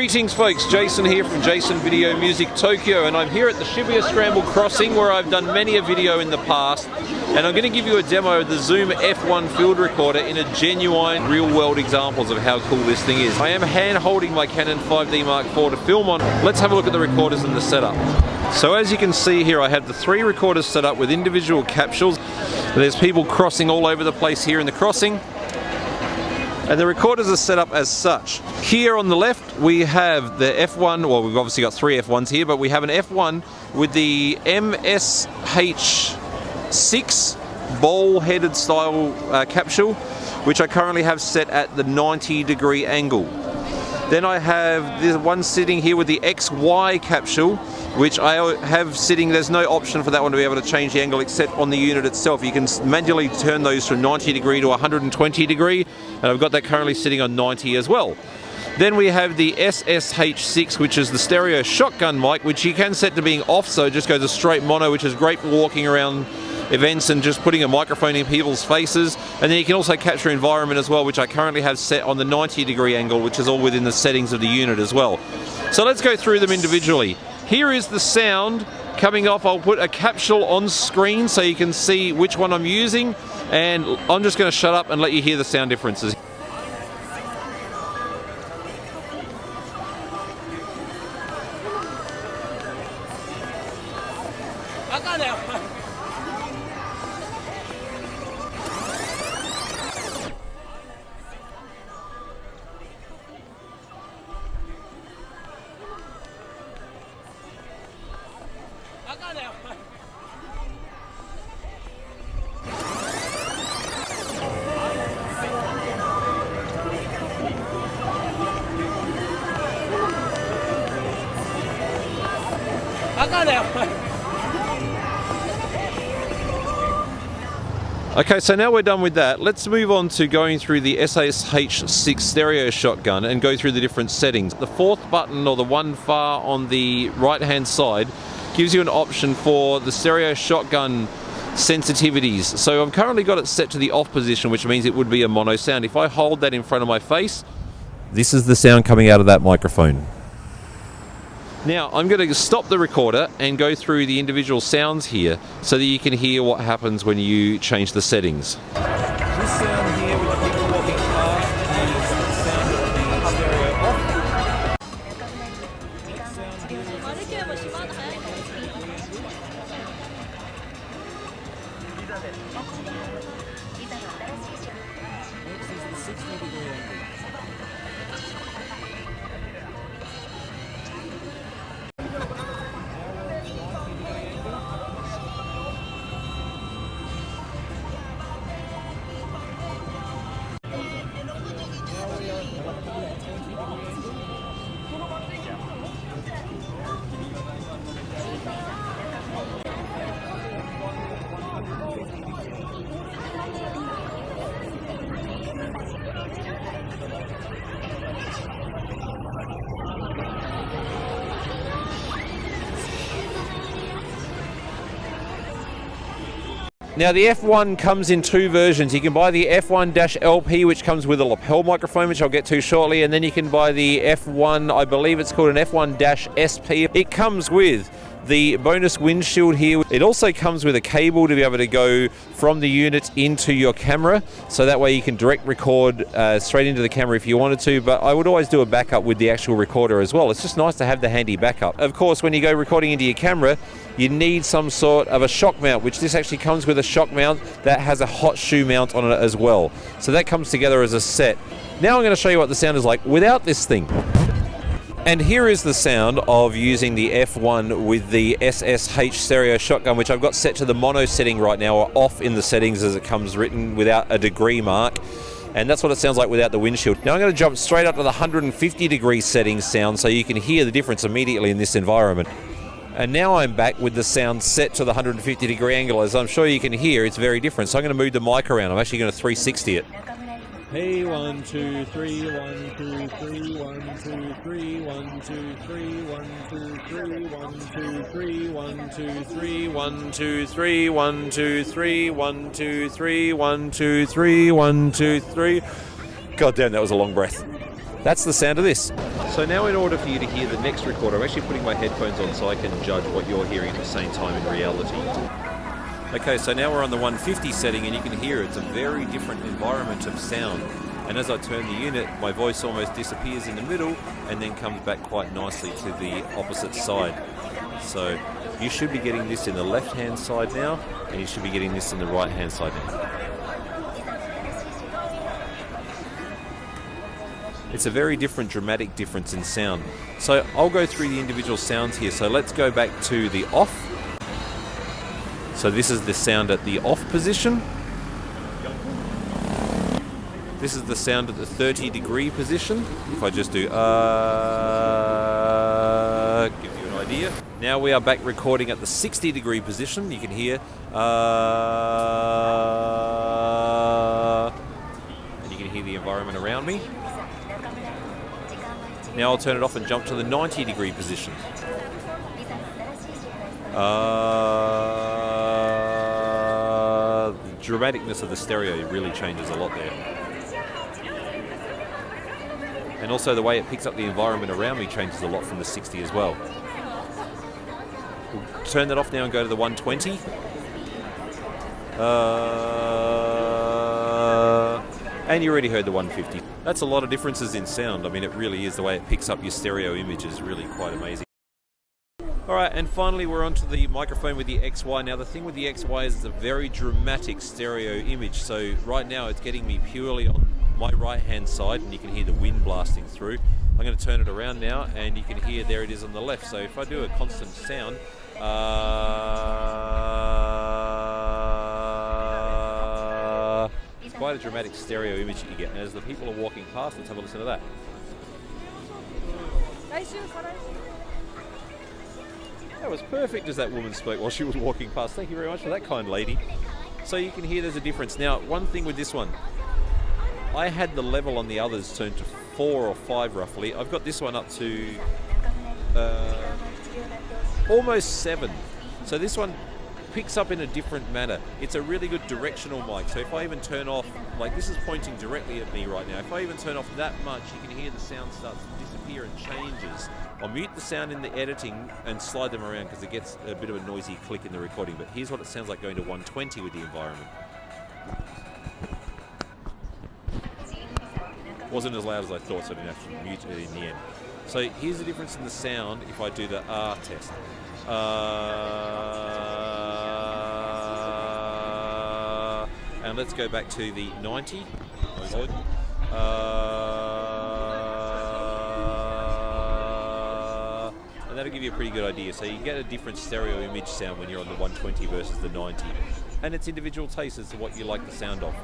Greetings folks, Jason here from JasonVideoMusicTokyo, and I'm here at the Shibuya Scramble Crossing where I've done many a video in the past, and I'm going to give you a demo of the Zoom F1 field recorder in a genuine real-world examples of how cool this thing is. I am hand-holding my Canon 5D Mark IV to film on. Let's have a look at the recorders and the setup. So as you can see here, I have the 3 recorders set up with individual capsules. There's people crossing all over the place here in the crossing. And the recorders are set up as such. Here on the left we have the F1, well we've obviously got 3 F1s here, but we have an F1 with the MSH-6 ball-headed style capsule, which I currently have set at the 90-degree angle. Then I have this one sitting here with the XY capsule, which I have sitting, there's no option for that one to be able to change the angle except on the unit itself. You can manually turn those from 90 degree to 120 degree, and I've got that currently sitting on 90 as well. Then we have the MSH-6, which is the stereo shotgun mic, which you can set to being off, so it just goes a straight mono, which is great for walking around events and just putting a microphone in people's faces. And then you can also capture environment as well, which I currently have set on the 90-degree angle, which is all within the settings of the unit as well. So let's go through them individually. Here is the sound coming off. I'll put a capsule on screen so you can see which one I'm using, and I'm just going to shut up and let you hear the sound differences. Okay, so now we're done with that. Let's move on to going through the MSH-6 stereo shotgun and go through the different settings. The 4th button, or the one far on the right hand side, gives you an option for the stereo shotgun sensitivities. So I've currently got it set to the off position, which means it would be a mono sound. If I hold that in front of my face, this is the sound coming out of that microphone. Now I'm going to stop the recorder and go through the individual sounds here so that you can hear what happens when you change the settings. This sound here, which people walking past, is the sound of the stereo off. That sound here is the Next is the 60-degree angle. Now the F1 comes in 2 versions. You can buy the F1-LP, which comes with a lapel microphone, which I'll get to shortly, and then you can buy the F1, I believe it's called an F1-SP. It comes with the bonus windshield here. It also comes with a cable to be able to go from the unit into your camera, so that way you can direct record straight into the camera if you wanted to, but I would always do a backup with the actual recorder as well. It's just nice to have the handy backup. Of course, when you go recording into your camera, you need some sort of a shock mount, which this actually comes with a shock mount that has a hot shoe mount on it as well. So that comes together as a set. Now I'm going to show you what the sound is like without this thing. And here is the sound of using the F1 with the MSH stereo shotgun, which I've got set to the mono setting right now, or off in the settings as it comes written without a degree mark. And that's what it sounds like without the windshield. Now I'm going to jump straight up to the 150-degree settings sound so you can hear the difference immediately in this environment. And now I'm back with the sound set to the 150-degree angle. As I'm sure you can hear, it's very different. So I'm going to move the mic around. I'm actually going to 360 it. Hey, 1, 2, 3, 1, 2, 3, 1, 2, 3, 1, 2, 3, 1, 2, 3, 1, 2, 3, 1, 2, 3, 1, 2, 3, 1, 2, 3, 1, 2, 3, 1, 2, 3, 1, 2, 3. God damn, that was a long breath. That's the sound of this. So now in order for you to hear the next record, I'm actually putting my headphones on so I can judge what you're hearing at the same time in reality. Okay, so now we're on the 150 setting and you can hear it's a very different environment of sound. And as I turn the unit, my voice almost disappears in the middle and then comes back quite nicely to the opposite side. So you should be getting this in the left-hand side now, and you should be getting this in the right-hand side now. It's a very different, dramatic difference in sound. So I'll go through the individual sounds here. So let's go back to the off. So this is the sound at the off position. This is the sound at the 30-degree position. If I just do give you an idea. Now we are back recording at the 60-degree position. You can hear and you can hear the environment around me. Now I'll turn it off and jump to the 90-degree position. The dramaticness of the stereo really changes a lot there. And also the way it picks up the environment around me changes a lot from the 60 as well. We'll turn that off now and go to the 120. And you already heard the 150. That's a lot of differences in sound. I mean, it really is. The way it picks up your stereo image is really quite amazing. Alright, and finally we're onto the microphone with the XY. Now the thing with the XY is it's a very dramatic stereo image. So right now it's getting me purely on my right hand side and you can hear the wind blasting through. I'm going to turn it around now and you can hear there it is on the left. So if I do a constant sound, it's quite a dramatic stereo image that you get. And as the people are walking past, let's have a listen to that. That was perfect as that woman spoke while she was walking past. Thank you very much for that, kind lady. So you can hear there's a difference. Now, one thing with this one, I had the level on the others turned to 4 or 5 roughly. I've got this one up to almost 7. So this one picks up in a different manner. It's a really good directional mic. So if I even turn off, like this is pointing directly at me right now. If I even turn off that much, you can hear the sound starts to disappear and changes. I'll mute the sound in the editing and slide them around because it gets a bit of a noisy click in the recording. But here's what it sounds like going to 120 with the environment. Wasn't as loud as I thought, so I didn't have to mute it in the end. So here's the difference in the sound if I do the R test. And let's go back to the 90. And that'll give you a pretty good idea. So you get a different stereo image sound when you're on the 120 versus the 90. And it's individual taste as to what you like the sound of.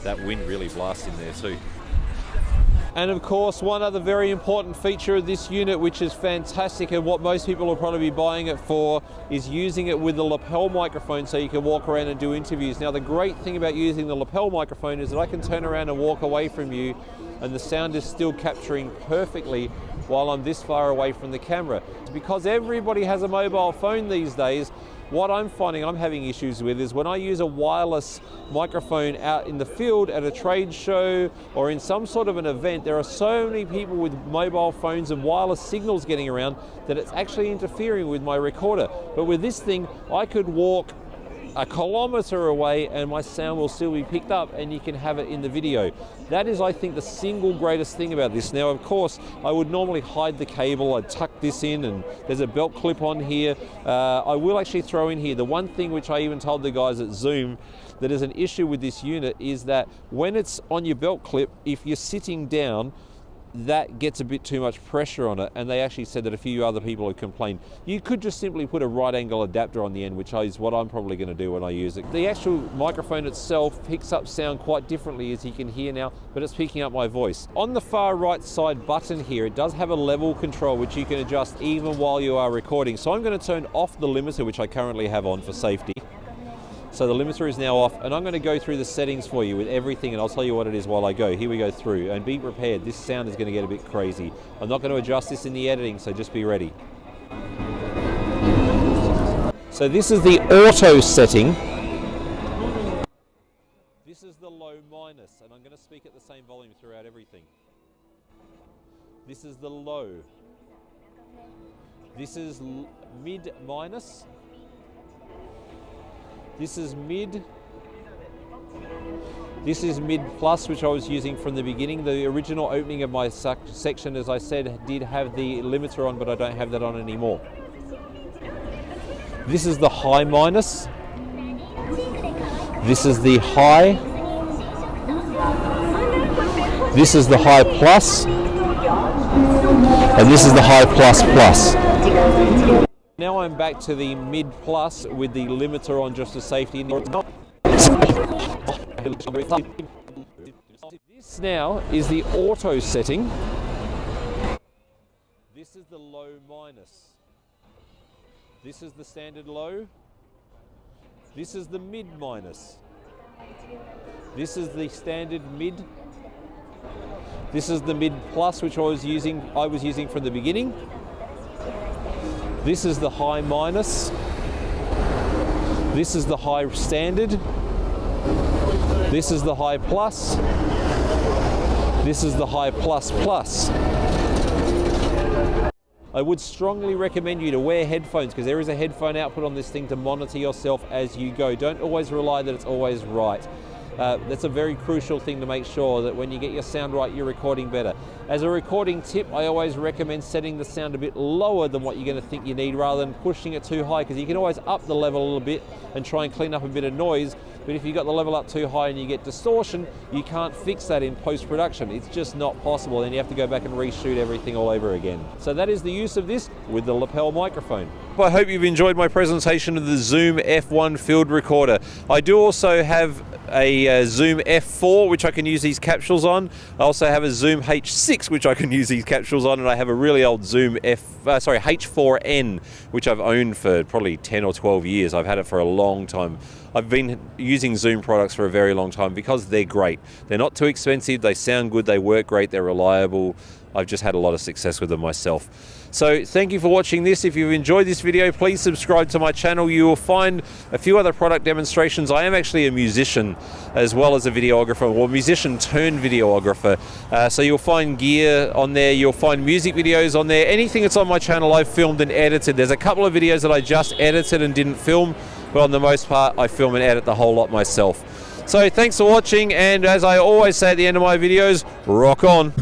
That wind really blasts in there too. And of course, one other very important feature of this unit, which is fantastic and what most people will probably be buying it for, is using it with the lapel microphone so you can walk around and do interviews. Now the great thing about using the lapel microphone is that I can turn around and walk away from you and the sound is still capturing perfectly while I'm this far away from the camera. Because everybody has a mobile phone these days, what I'm finding I'm having issues with is when I use a wireless microphone out in the field at a trade show or in some sort of an event, there are so many people with mobile phones and wireless signals getting around that it's actually interfering with my recorder. But with this thing, I could walk a kilometer away and my sound will still be picked up and you can have it in the video. That is, I think, the single greatest thing about this. Now, of course, I would normally hide the cable. I'd tuck this in and there's a belt clip on here. I will actually throw in here the one thing which I even told the guys at Zoom that is an issue with this unit is that when it's on your belt clip, if you're sitting down, that gets a bit too much pressure on it, and they actually said that a few other people have complained. You could just simply put a right angle adapter on the end, which is what I'm probably going to do when I use it. The actual microphone itself picks up sound quite differently, as you can hear now, but it's picking up my voice. On the far right side button here, it does have a level control which you can adjust even while you are recording. So I'm going to turn off the limiter, which I currently have on for safety. So the limiter is now off, and I'm going to go through the settings for you with everything, and I'll tell you what it is while I go. Here we go through, and be prepared. This sound is going to get a bit crazy. I'm not going to adjust this in the editing, so just be ready. So this is the auto setting. This This is the low minus, and I'm going to speak at the same volume throughout everything. This is the low. This is mid minus. This is mid. This is mid plus, which I was using from the beginning. The original opening of my section, as I said, did have the limiter on, but I don't have that on anymore. This is the high minus. This is the high. This is the high plus. And this is the high plus plus. Now I'm back to the mid plus with the limiter on just for safety. This now is the auto setting. This is the low minus. This is the standard low. This is the mid minus. This is the standard mid. This is the mid plus, which I was using from the beginning. This is the high minus. This is the high standard. This is the high plus. This is the high plus plus. I would strongly recommend you to wear headphones, because there is a headphone output on this thing to monitor yourself as you go. Don't always rely that it's always right. That's a very crucial thing to make sure that when you get your sound right, you're recording better. As a recording tip, I always recommend setting the sound a bit lower than what you're going to think you need, rather than pushing it too high, because you can always up the level a little bit and try and clean up a bit of noise. But if you've got the level up too high and you get distortion, you can't fix that in post-production. It's just not possible. Then you have to go back and reshoot everything all over again. So that is the use of this with the lapel microphone. I hope you've enjoyed my presentation of the Zoom F1 field recorder. I do also have a Zoom F4, which I can use these capsules on. I also have a Zoom H6, which I can use these capsules on, and I have a really old Zoom H4n, which I've owned for probably 10 or 12 years. I've had it for a long time. I've been using Zoom products for a very long time because they're great. They're not too expensive, they sound good, they work great, they're reliable. I've just had a lot of success with them myself. So thank you for watching this. If you've enjoyed this video, please subscribe to my channel. You will find a few other product demonstrations. I am actually a musician as well as a videographer, or musician turned videographer. So you'll find gear on there, you'll find music videos on there. Anything that's on my channel I've filmed and edited. There's a couple of videos that I just edited and didn't film, but on the most part I film and edit the whole lot myself. So thanks for watching, and as I always say at the end of my videos, rock on.